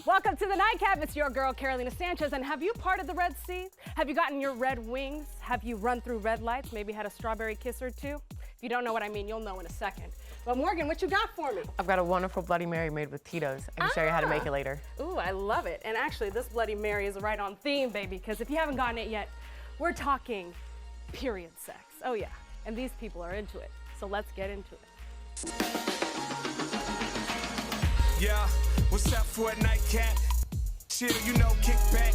Welcome to the Nightcap. It's your girl, Carolina Sanchez. And have you parted the Red Sea? Have you gotten your red wings? Have you run through red lights? Maybe had a strawberry kiss or two? If you don't know what I mean, you'll know in a second. But Morgan, what you got for me? I've got a wonderful Bloody Mary made with Tito's. I can show you how to make it later. Ooh, I love it. And actually, this Bloody Mary is right on theme, baby, because if you haven't gotten it yet, we're talking period sex. Oh yeah, and these people are into it. So let's get into it. Yeah, what's up for a nightcap? Chill, you know, kick back.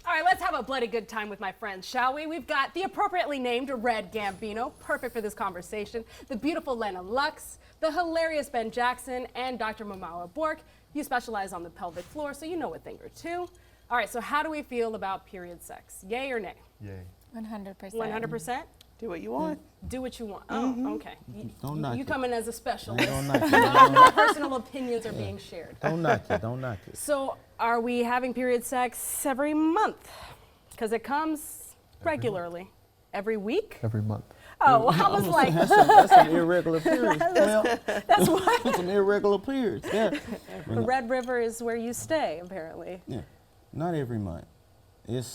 All right, let's have a bloody good time with my friends, shall we? We've got the appropriately named Red Gambino, perfect for this conversation, the beautiful Lena Lux, the hilarious Ben Jackson, and Dr. Mamawa Bork. You specialize on the pelvic floor, so you know a thing or two. All right, so how do we feel about period sex? Yay or nay? Yay. 100%. 100%? Do what you want. Do what you want. Oh, okay. Don't knock You it. come in as a specialist. Don't knock it. No personal opinions are being shared. Don't knock it. Don't knock it. So are we having period sex every month? Because it comes regularly. Every week? Every month. Oh, well, I was like, That's some irregular periods. that's what? That's some irregular periods. Yeah. The Red River is where you stay, apparently. Yeah. Not every month. It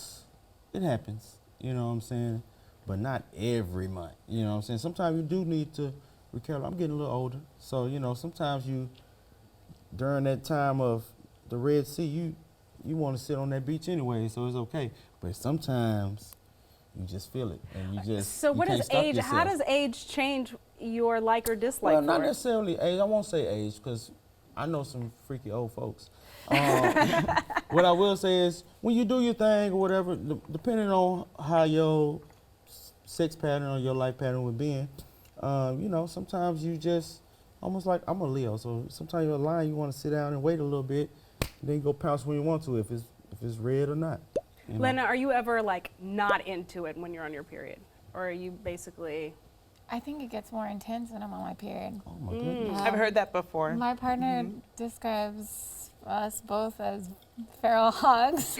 happens. You know what I'm saying? But not every month. You know what I'm saying? Sometimes you do need to recover. I'm getting a little older. So, you know, sometimes during that time of the Red Sea, you want to sit on that beach anyway, so it's okay. But sometimes you just feel it, and you just So you what can't does stop age, how yourself. does age change your like or dislike Well, not for it? necessarily age. I won't say age because I know some freaky old folks. What I will say is when you do your thing or whatever, depending on how your sex pattern or your life pattern would be, you know, sometimes you just almost like I'm a Leo, so sometimes you're a lion. You want to sit down and wait a little bit, and then go pounce when you want to, if it's red or not. You know? Lena, are you ever like not into it when you're on your period? Or are you basically? I think it gets more intense when I'm on my period. Oh my goodness. I've heard that before. My partner describes us both as feral hogs.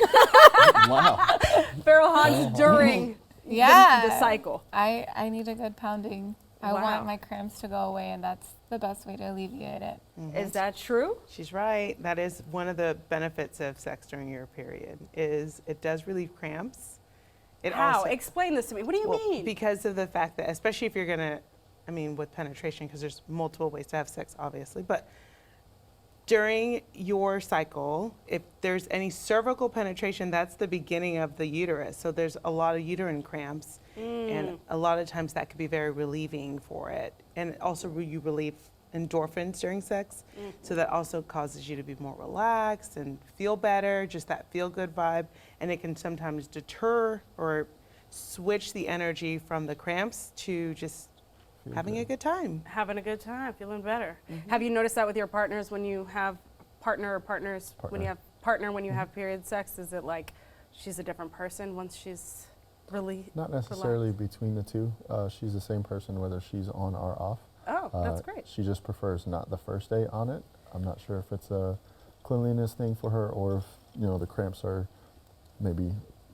Wow. Feral hogs during the cycle. I need a good pounding. I Wow. want my cramps to go away, and that's the best way to alleviate it. Is that true? She's right. That is one of the benefits of sex during your period is it does relieve cramps. It How? also, Explain this to me. What do you well, mean? because of the fact that, especially if you're gonna, I mean, with penetration, because there's multiple ways to have sex, obviously, but during your cycle, if there's any cervical penetration, that's the beginning of the uterus. So there's a lot of uterine cramps, and a lot of times that could be very relieving for it. And also you relieve endorphins during sex, so that also causes you to be more relaxed and feel better, just that feel-good vibe. And it can sometimes deter or switch the energy from the cramps to just having a good time. Having a good time, feeling better. Have you noticed that with your partners when you have partner or partners when you have partner when you have period sex? Is it like she's a different person once she's really Not necessarily between the two. She's the same person whether she's on or off. Oh, that's great. She just prefers not the first day on it. I'm not sure if it's a cleanliness thing for her or if, you know, the cramps are maybe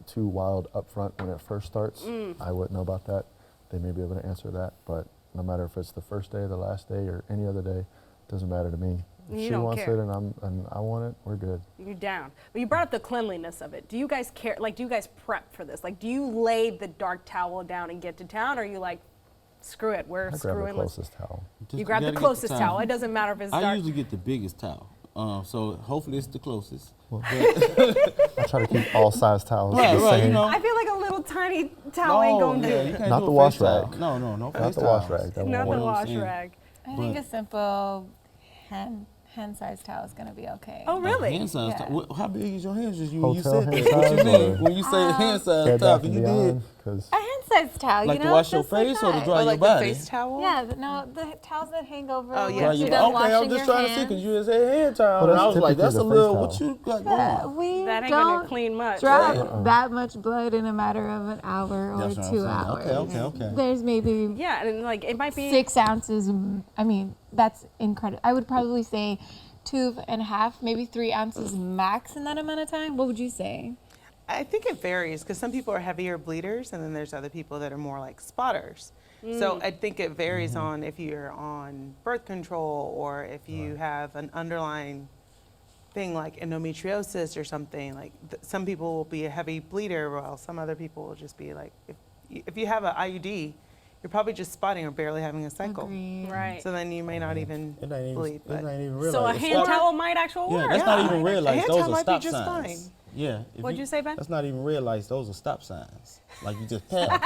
too wild up front when it first starts. I wouldn't know about that. They may be able to answer that, but no matter if it's the first day, the last day, or any other day, it doesn't matter to me. If You she don't wants care. it and I want it, we're good. You're down. But you brought up the cleanliness of it. Do you guys care? Like, do you guys prep for this? Like, do you lay the dark towel down and get to town, or are you like, screw it, we're I grab the screwing? closest towel. Just- You grab the gotta get closest towel. It doesn't matter if it's I dark. usually get the biggest towel. So hopefully it's the closest. Well, But- I try to keep all size towels Right, the right, same. you know. I feel like a little tiny towel ain't gonna do yeah, it. you can't Not do the a wash face towel. rag. No, Not face the wash towels. rag. That Not the won't what I'm wash saying. rag. I think But- a simple hand-sized towel is going to be okay. Oh, really? Hand size Yeah. towel. How big is your hands? Just you Hotel said hand that. What you size mean? or- When you say hand size Bed towel, Bath you and did Beyond, 'cause A hand-sized towel, like you to know, wash your just like face or to that. dry Or your like body? the face towel? Yeah, the towels that hang over. Oh, when yeah. Dry you're your done body. Okay, I'm washing just your trying to see hands. because you said hand towel, Well, and I that's was like, typically that's a the little. face What towel. you got Yeah, going? we That ain't gonna don't clean much. drop that much blood in a matter of an hour or That's what I'm 2 saying. hours. Okay. There's maybe Yeah, and like it might be 6 ounces. I mean, that's incredible. I would probably say 2.5, maybe 3 ounces max in that amount of time. What would you say? I think it varies because some people are heavier bleeders and then there's other people that are more like spotters. So I think it varies on if you're on birth control or if you have an underlying thing like endometriosis or something, like some people will be a heavy bleeder, while some other people will just be like, if you have an IUD, you're probably just spotting or barely having a cycle. Agreed. Right. So then you may not even It ain't even, bleed. it ain't even real. So a hand towel might actually Yeah, work. that's not even A real lights. hand Those towel are might be stop just signs. fine. Yeah. if What'd you say, Ben? That's not even real lights. Those are stop signs. Like you just pat.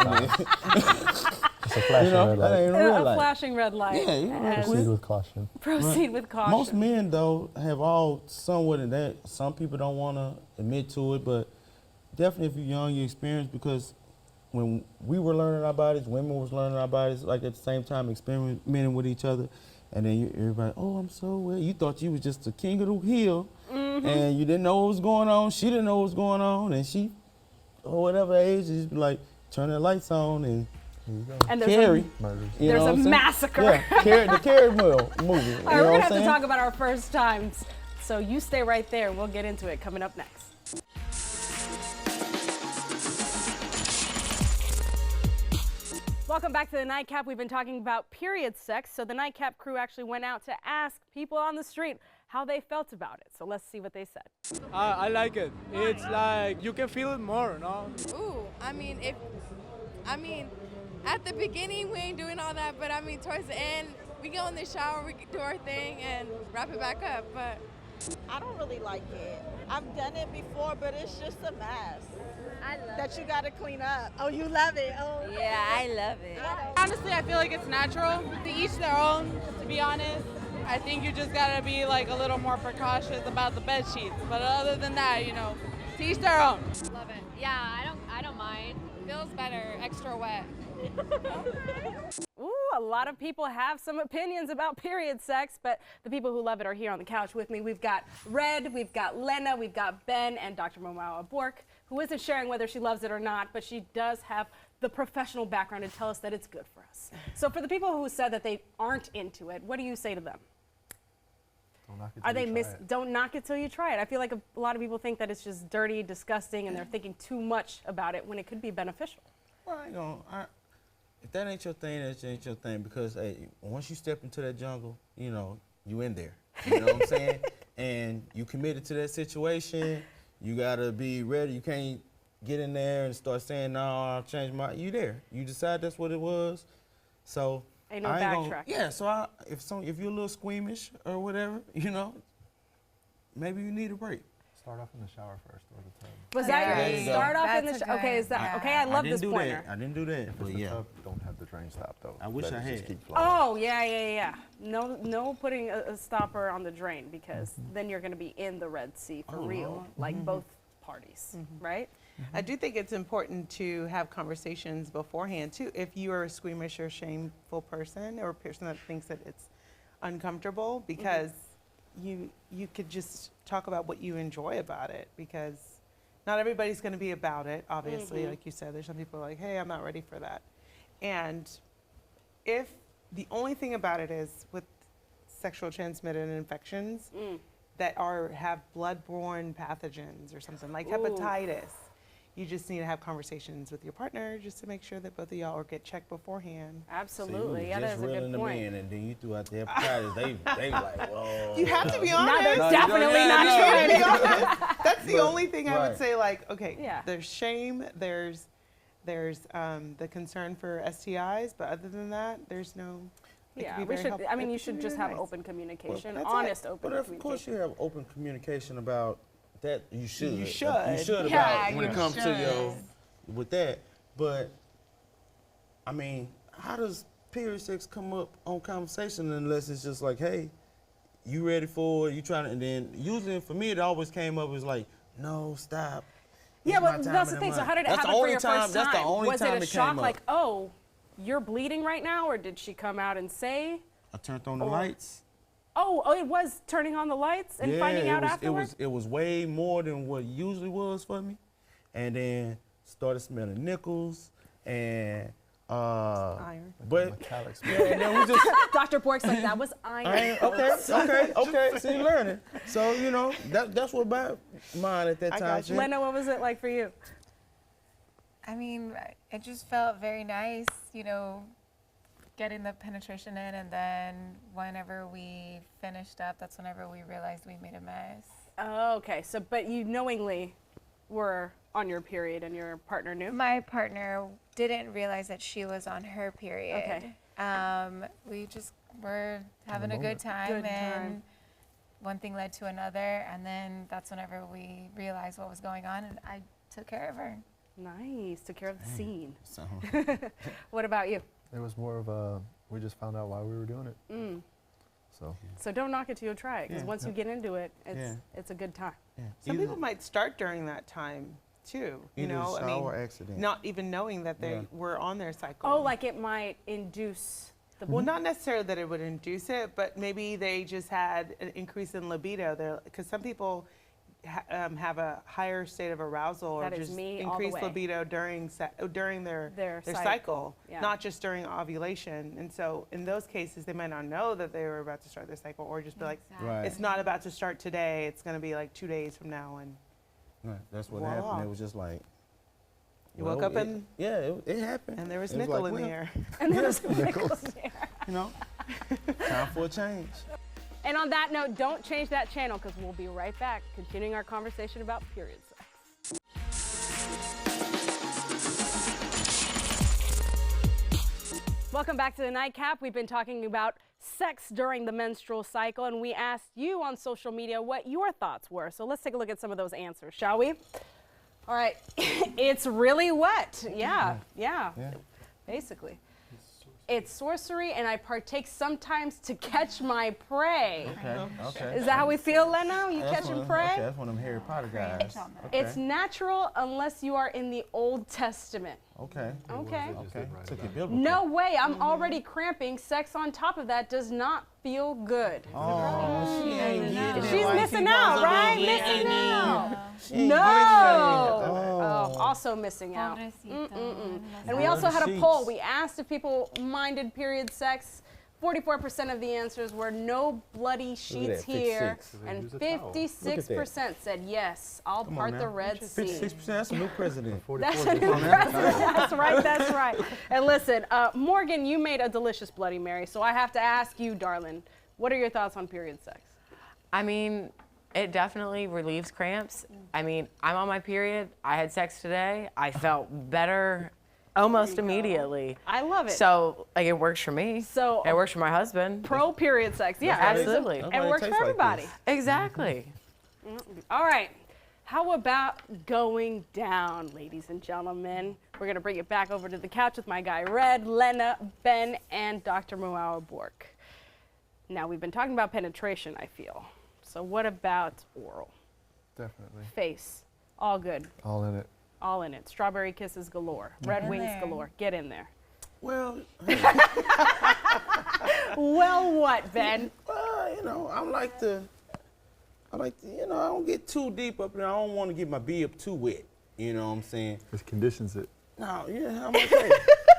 It's a flashing red that light. ain't even real A light. flashing red light. Yeah, you as- Proceed with caution. Proceed with caution. Most men, though, have all somewhat in that. Some people don't want to admit to it, but definitely if you're young, you experience, because when we were learning our bodies, women was learning our bodies, like at the same time experimenting with each other. And then everybody, oh, I'm so well. You thought you was just the king of the hill, and you didn't know what was going on. She didn't know what was going on, and she, or whatever age, just be like, turn the lights on and And there's Carrie. Murders. You There's know a what I'm saying? massacre. Yeah, the Carrie movie. You All right, know we're what gonna I'm have to saying? talk about our first times. So you stay right there. We'll get into it coming up next. Welcome back to the Nightcap. We've been talking about period sex. So the Nightcap crew actually went out to ask people on the street how they felt about it. So let's see what they said. I like it. It's like you can feel it more, no? Ooh, I mean, at the beginning we ain't doing all that, but I mean, towards the end, we go in the shower, we do our thing, and wrap it back up. But I don't really like it. I've done it before, but it's just a mess. I love that you gotta clean up. Oh, you love it. Oh, Yeah, I love it. Honestly, I feel like it's natural. To each their own, to be honest. I think you just gotta be like a little more precautious about the bed sheets. But other than that, you know, to each their own. Love it. Yeah, I don't mind. Feels better, extra wet. Ooh, a lot of people have some opinions about period sex, but the people who love it are here on the couch with me. We've got Red, we've got Lena, we've got Ben, and Dr. Momawa Bork, who isn't sharing whether she loves it or not, but she does have the professional background to tell us that it's good for us. So for the people who said that they aren't into it, what do you say to them? Don't knock it Are till they you try it. don't knock it till you try it? I feel like a lot of people think that it's just dirty, disgusting, and they're thinking too much about it when it could be beneficial. Well, I ain't gonna, if that ain't your thing, that ain't your thing. Because hey, once you step into that jungle, you know, you in there. You know what I'm saying? And you committed to that situation. You gotta be ready. You can't get in there and start saying, no, I'll change my. You there? You decide that's what it was. So Ain't no I backtrack. Yeah. So if you're a little squeamish or whatever, you know, maybe you need a break. Start off in the shower first or the tub. Was Yeah. that There your you go. start off in the That's a shower? Okay, good- is that yeah. okay? I love didn't this do pointer. that. I didn't do that. If But it's the yeah. tub, don't have the drain stop though. I wish Let I it just had. keep flowing. Oh, yeah. No putting a stopper on the drain, because then you're going to be in the Red Sea for Oh, real, Lord. like both parties, right? I do think it's important to have conversations beforehand too. If you are a squeamish or shameful person, or a person that thinks that it's uncomfortable, because you could just talk about what you enjoy about it, because not everybody's going to be about it. Obviously, like you said, there's some people like, hey, I'm not ready for that. And if the only thing about it is with sexual transmitted infections that have blood-borne pathogens or something like hepatitis, you just need to have conversations with your partner just to make sure that both of y'all get checked beforehand. Absolutely, yeah, just that's a reeling good them point. in, and then you threw out the hepatitis. they like, whoa. You have to be Now honest. they're No, you definitely don't- not yeah, trying Be to. honest. That's the But- only thing I would right. say. Like, okay, Yeah. there's shame, there's the concern for STIs, but other than that, there's no. it could Yeah, be we very should. helpful. I mean, It you could should be just very have nice. open communication, that's it. honest open But of communication. course you have open communication about that. You should. You You should. should Yeah, about when you it comes to your should. with that. But I mean, how does period sex come up on conversation unless it's just like, hey, you ready for it? You trying to? And then usually for me, it always came up as like, no, stop. Yeah, It's my but time that's the and thing. So money. how did it That's the happen for only your first time? That's the only Was time it a it shock, came like, up. oh, you're bleeding right now, or did she come out and say? I turned on the Or- lights. Oh, it was turning on the lights and finding out afterwards? It was way more than what usually was for me. And then started smelling nickels and Iron. But Metallic yeah, and then we just Dr. Bork's like, that was iron. okay. So you learning. So you know that's what about mine at that I time. got you. Lena, what was it like for you? I mean, it just felt very nice, you know, getting the penetration in, and then whenever we finished up, that's whenever we realized we made a mess. Oh, okay. So, but you knowingly were on your period and your partner knew? My partner didn't realize that she was on her period. Okay. We just were having a good time, and one thing led to another, and then that's whenever we realized what was going on, and I took care of her. Nice. Took care of the scene. So, What about you? It was more of a, we just found out why we were doing it. So don't knock it till you try it, because Yeah. once you get into it, Yeah. it's a good time. yeah. Some Either- people might start during that time too. You either know, I shower mean, accident. not even knowing that they Yeah. were on their cycle. Oh, like it might induce the. Well, not necessarily that it would induce it, but maybe they just had an increase in libido. Because some people have a higher state of arousal or That is just me all the increased way. libido during their cycle. cycle, Yeah. not just during ovulation. And so in those cases, they might not know that they were about to start their cycle, or just be like, Right. it's not about to start today. It's going to be like 2 days from now. And Right. That's what Voila. happened. It was just like. You woke up and it happened. and there was It nickel like, in the well, air. And there was nickels there. You know, time for a change. And on that note, don't change that channel, because we'll be right back, continuing our conversation about period sex. Welcome back to the Nightcap. We've been talking about sex during the menstrual cycle, and we asked you on social media what your thoughts were. So let's take a look at some of those answers, shall we? All right. It's really wet. Yeah. Basically. It's sorcery, and I partake sometimes to catch my prey. Okay. Is that how we feel, Lena? You catch and prey? Okay, that's one of them Harry Potter guys. It's natural unless you are in the Old Testament. Okay. Okay. Took it biblical. No way, I'm already cramping. Sex on top of that does not feel good. Oh, she ain't getting it. She's Why missing she out, goes right? over there Missing and out. she ain't No. getting it. Oh, also missing out. Pobrecita. And we also had a Sheets. poll. We asked if people minded period sex. 44% of the answers were no bloody sheets that, here, 56. and Use a towel. 56% said yes, I'll Come on part now. the Red Sea. 56%, that's a new president. That's a new president. That's right, that's right. And listen, Morgan, you made a delicious Bloody Mary, so I have to ask you, darling, what are your thoughts on period sex? I mean, it definitely relieves cramps. I mean, I'm on my period. I had sex today. I felt better almost immediately. I love it. So, like, it works for me. So, it works for my husband. Pro period sex, yeah, That's why it- absolutely. that's And why it it works tastes for like everybody. this. Exactly. All right. How about going down, ladies and gentlemen? We're going to bring it back over to the couch with my guy Red, Lena, Ben, and Dr. Muawa Bork. Now, we've been talking about penetration, I feel. So what about oral? Definitely. Face, all good, All in it. all in it. Strawberry kisses galore, red in wings there. galore. Get in there. Well, Well, what, Ben? you know, I like to, you know, I don't get too deep up there. I don't want to get my bee up too wet. You know what I'm saying? This conditions it. No, yeah, I'm okay.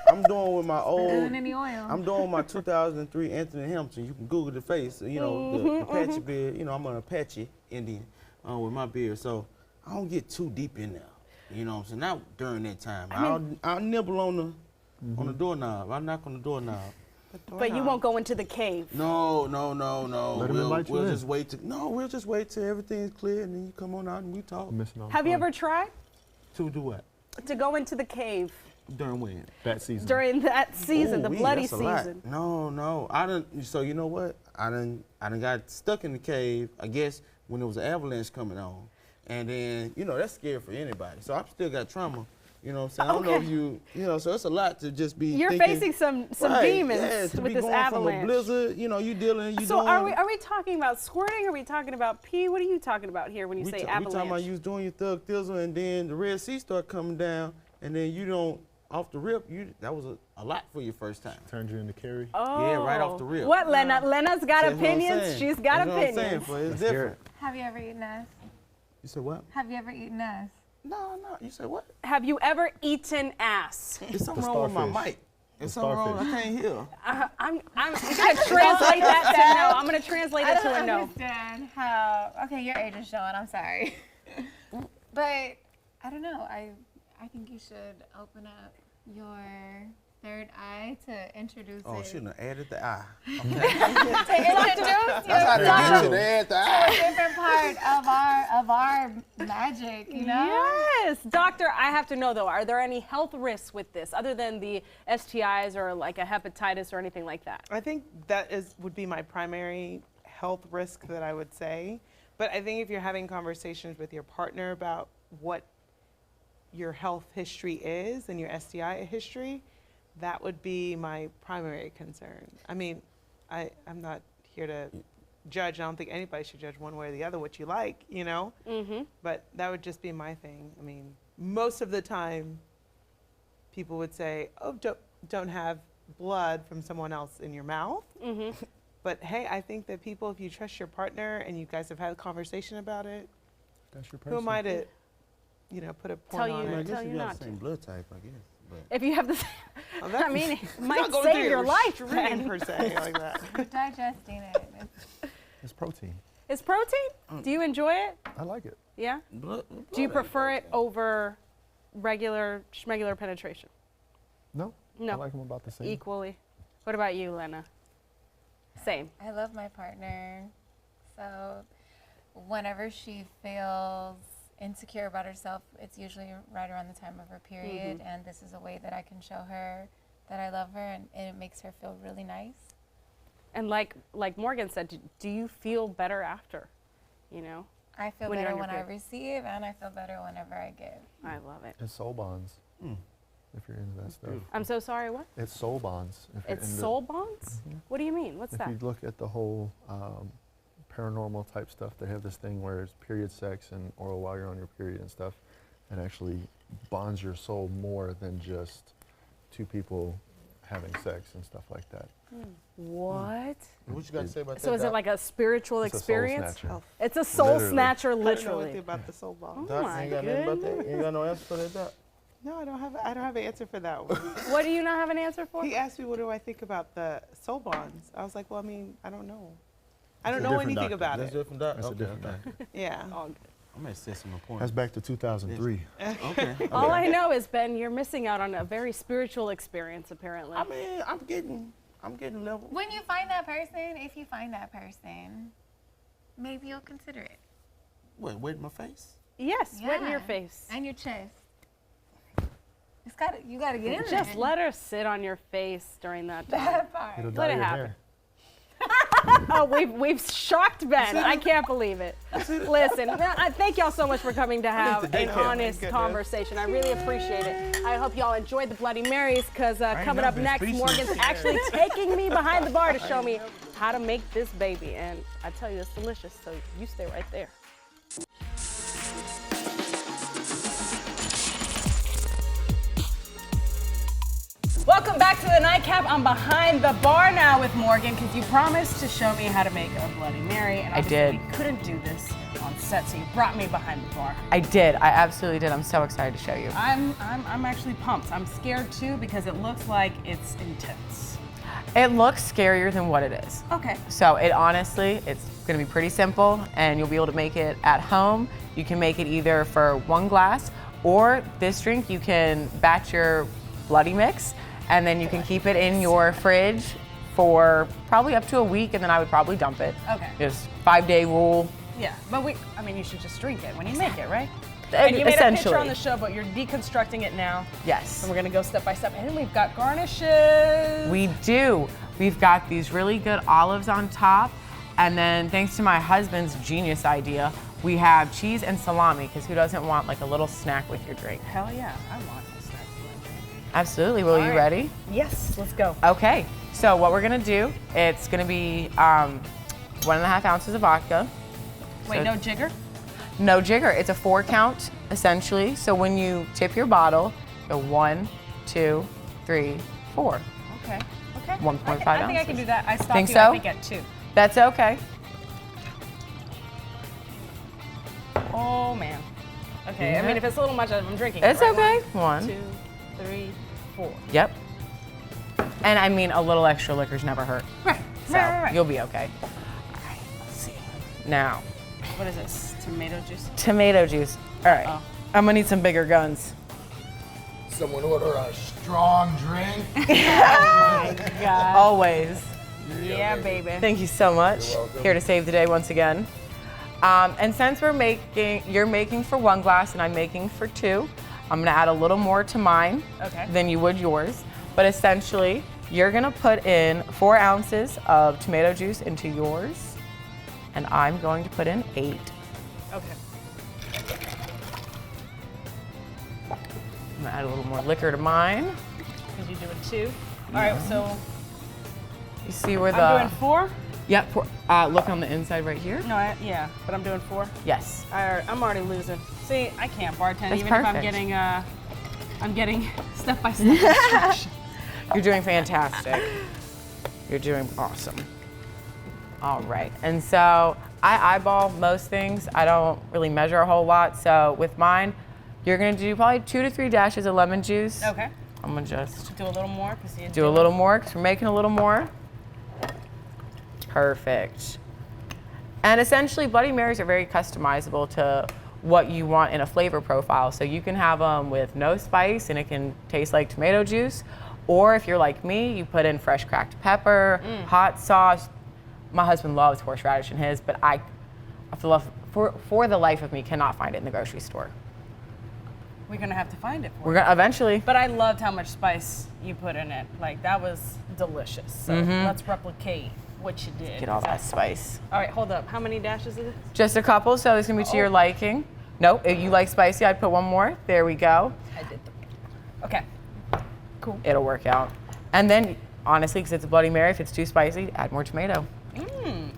I'm doing with my old. Spilling any oil. I'm doing my 2003 Anthony Hamilton. You can Google the face. You know, the Apache beard. You know, I'm an Apache Indian with my beard, so I don't get too deep in there. You know what I'm saying? Not during that time. I'll nibble on the doorknob. I'll knock on the doorknob. But you won't go into the cave. No. Let him invite you We'll in. just wait. We'll just wait till everything's clear, and then you come on out and we talk. I'm missing on Have you ever tried To do what? to go into the cave During when? that season? during that season, the Ooh-wee, bloody that's a lot. season? No. I done. So you know what? I done got stuck in the cave. I guess when there was an avalanche coming on, and then you know that's scary for anybody. So I've still got trauma. You know what I'm saying? I don't know if you know. So it's a lot to just be. You're thinking, facing some right, demons yeah, to with be this going avalanche. From a blizzard, you know, you dealing. You So doing, are we talking about squirting? Are we talking about pee? What are you talking about here when you say We avalanche? talking about you was doing your thug thizzle, and then the Red Sea start coming down, and then you don't off the rip. That was a lot for your first time. Turned you into Carrie. Oh. Yeah, right off the rip. What, Lena? Lena's got That's what I'm opinions. saying. She's got That's what I'm opinions. saying, for it's Let's hear different. Have you ever eaten ass? You said what? Have you ever eaten ass? No. You said what? Have you ever eaten ass? There's something The wrong with my starfish. mic. There's something wrong. I starfish. can't hear. I'm gonna translate that to no. I'm gonna translate it to a no. understand how. Okay, your age is showing. I'm sorry, but I don't know. I think you should open up your third eye to introduce Oh, it. she done added the eye. To introduce you That's how they get you to add the to a eye. different part of our magic, you know? Yes, doctor, I have to know though, are there any health risks with this other than the STIs or like a hepatitis or anything like that? I think that would be my primary health risk that I would say. But I think if you're having conversations with your partner about what your health history is and your STI history, that would be my primary concern. I mean, I'm not here to judge. I don't think anybody should judge one way or the other what you like, you know? Mm-hmm. But that would just be my thing. I mean, most of the time, people would say, oh, don't have blood from someone else in your mouth. Mm-hmm. But hey, I think that people, if you trust your partner and you guys have had a conversation about it, That's your who am I to, put a point on I it? guess Tell you you got not the same blood type, I guess. But If you have the, I mean, it You're might not going through save your life, reading Ben. per se like that. You're digesting it. It's protein. Is protein? Do you enjoy it? I like it. Yeah? blood Do you ain't prefer it protein. over regular schmegular penetration? No. No. I like them about the same. Equally. What about you, Lena? Same. I love my partner. So whenever she feels insecure about herself, it's usually right around the time of her period. And this is a way that I can show her that I love her, and it makes her feel really nice. And like Morgan said, do you feel better after? You know? I feel When you're better on your when I period. receive, and I feel better whenever I give. I love it. It's soul bonds. If you're into that stuff. I'm so sorry, what? It's soul bonds. If you're It's into- soul bonds? What do you mean? What's If that? you look at the whole paranormal type stuff, they have this thing where it's period sex and oral while you're on your period and stuff, and actually bonds your soul more than just two people having sex and stuff like that. What? What you got to say about that? So is it Doc? like a spiritual It's a soul experience? snatcher. It's a soul Literally. snatcher, I don't know literally. anything about the soul ball. Oh Doc, my you ain't got nothing about that? goodness. You ain't got no answer for that, Doc? No, I don't have an answer for that one. What do you not have an answer for? He asked me, what do I think about the soul bonds? I was like, well, I mean, I don't know. I don't a know different anything doctor. about That's it. different, Doc? That's a Okay, different okay. doctor. Yeah. All good. I'm going to set some That's appointments. back to 2003. Okay. All I know is, Ben, you're missing out on a very spiritual experience, apparently. I mean, I'm getting level. When you find that person, if you find that person, maybe you'll consider it. What, wet in my face? Yes, wet in your Yeah. face. And your chest. You gotta get in there. Just let her sit on your face during that time. that part. It'll Let dye it your happen. hair. Oh, we've shocked Ben. I can't believe it. Listen, I thank y'all so much for coming to have an honest conversation. I really appreciate it. I hope y'all enjoyed the Bloody Marys, because coming up next, Morgan's actually taking me behind the bar to show me how to make this baby. And I tell you, it's delicious, so you stay right there. Welcome back to the Nightcap. I'm behind the bar now with Morgan, because you promised to show me how to make a Bloody Mary, and I obviously did. we couldn't do this on set, so you brought me behind the bar. I did. I absolutely did. I'm so excited to show you. I'm actually pumped. I'm scared too, because it looks like it's intense. It looks scarier than what it is. Okay. So it honestly, it's gonna be pretty simple, and you'll be able to make it at home. You can make it either for one glass, or this drink you can batch your bloody mix, and then you can keep it in your fridge for probably up to a week, and then I would probably dump it. Okay. Just 5-day rule. Yeah, but you should just drink it when you make it, right? And you made a Essentially. picture on the show, but you're deconstructing it now. Yes. And we're gonna go step by step. And then we've got garnishes. We do. We've got these really good olives on top, and then thanks to my husband's genius idea, we have cheese and salami, because who doesn't want like a little snack with your drink? Hell yeah, I want a snack with my drink. Absolutely. Well, All you right. ready? Yes, let's go. Okay. So what we're gonna do, it's gonna be 1.5 ounces of vodka. Wait, So- no jigger? No jigger. It's a 4 count essentially. So when you tip your bottle, go 1, 2, 3, 4. Okay. Okay. 1.5 I think I can ounces. do that. I stopped Think you, so? I think, at 2. That's okay. Oh, man. Okay, I Yeah. mean, if it's a little much, I'm drinking. It's it, right? okay. 1, 1. 2, 3, 4. Yep. And I mean, a little extra liquor's never hurt. Right. So right. you'll be okay. All right, let's see. Now, What is this? Tomato juice? tomato juice. All right. Oh. I'm gonna need some bigger guns. Someone order a strong drink. Always. Yeah, baby. Thank you so much. You're welcome. Here to save the day once again. And since you're making for 1 glass and I'm making for 2, I'm gonna add a little more to mine than you would yours. But essentially, you're gonna put in 4 ounces of tomato juice into yours, and I'm going to put in 8. Okay. I'm gonna add a little more liquor to mine. Because you're doing 2. All right, so You see where the... I'm doing 4? Yep, look on the inside right here. No, yeah, but I'm doing 4. Yes. I'm already losing. See, I can't bartend That's even if perfect. I'm getting step-by-step instruction. You're doing fantastic. You're doing awesome. All right, and so I eyeball most things. I don't really measure a whole lot. So with mine, you're gonna do probably 2 to 3 dashes of lemon juice. Okay. I'm gonna just Do a little more because you do a little more because we're making a little more. Perfect. And essentially, Bloody Marys are very customizable to what you want in a flavor profile. So you can have them with no spice and it can taste like tomato juice. Or if you're like me, you put in fresh cracked pepper, hot sauce. My husband loves horseradish in his, but I for the life of me, cannot find it in the grocery store. We're gonna have to find it for We're you. gonna eventually. But I loved how much spice you put in it. Like, that was delicious. So let's replicate what you did. Get all that spice. All right, hold up. How many dashes is it? Just a couple, so it's gonna be to your liking. Nope, if you like spicy, I'd put 1 more. There we go. I did. Okay. Cool. It'll work out. And then, honestly, because it's a Bloody Mary, if it's too spicy, add more tomato.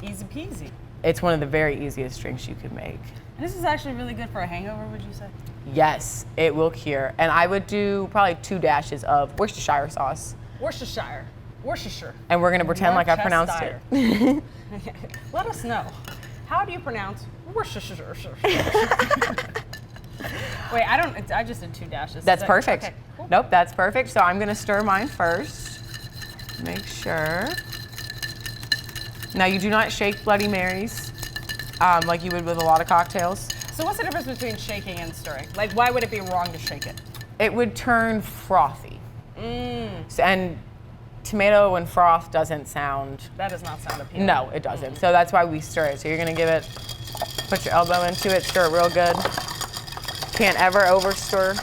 Easy peasy. It's one of the very easiest drinks you could make. And this is actually really good for a hangover, would you say? Yes, it will cure. And I would do probably 2 dashes of Worcestershire sauce. Worcestershire. Worcestershire. And we're gonna pretend like I pronounced it. Let us know. How do you pronounce Worcestershire? Wait, I just did 2 dashes. That's Is that- perfect. Okay, cool. Nope, that's perfect. So I'm gonna stir mine first. Make sure. Now you do not shake Bloody Marys like you would with a lot of cocktails. So what's the difference between shaking and stirring? Like, why would it be wrong to shake it? It would turn frothy. So, and tomato and froth doesn't sound. That does not sound appealing. No, it doesn't. So that's why we stir it. So you're gonna give it, put your elbow into it, stir it real good. Can't ever over stir.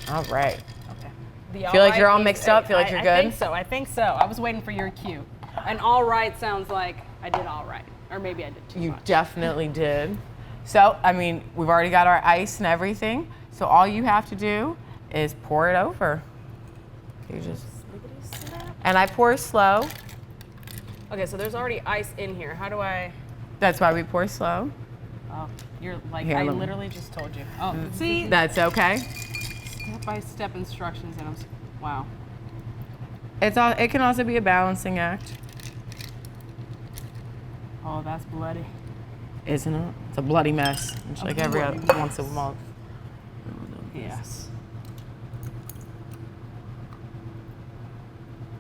All right. The Feel like all you're all right mixed means- up? Feel like you're I good? think so. I think so. I was waiting for your cue. And all right sounds like I did all right. Or maybe I did too You much. definitely did. So, I mean, we've already got our ice and everything. So all you have to do is pour it over. You just, and I pour slow. Okay, so there's already ice in here. How do I? That's why we pour slow. Oh, you're like, Here, I let me- literally just told you. Oh, see? That's okay. Step-by-step instructions and wow. It can also be a balancing act, Oh, that's bloody. isn't it? It's a bloody mess. It's like every bloody once a month. Yes.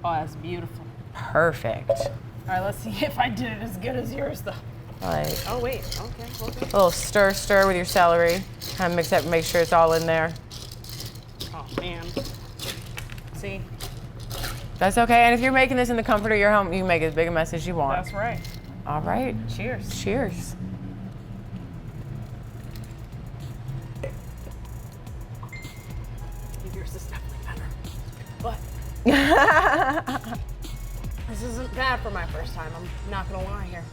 Oh, that's beautiful. Perfect. All right, let's see if I did it as good as yours, though. Like Oh, wait. Okay, hold on. a little stir with your celery. Kind of mix it, make sure it's all in there. Oh, man. See? That's okay. And if you're making this in the comfort of your home, you can make as big a mess as you want. That's right. All right. Cheers. Cheers. Yours is definitely better. But this isn't bad for my first time. I'm not gonna lie here.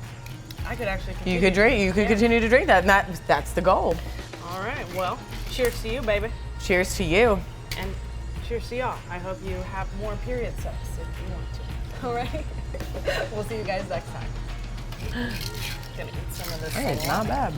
I could actually continue. You could drink. You could continue to drink that. And that's the goal. All right. Well, cheers to you, baby. Cheers to you. And cheers to y'all. I hope you have more period sex if you want to. All right? We'll see you guys next time. Gonna eat some of this. Hey, it's not bad.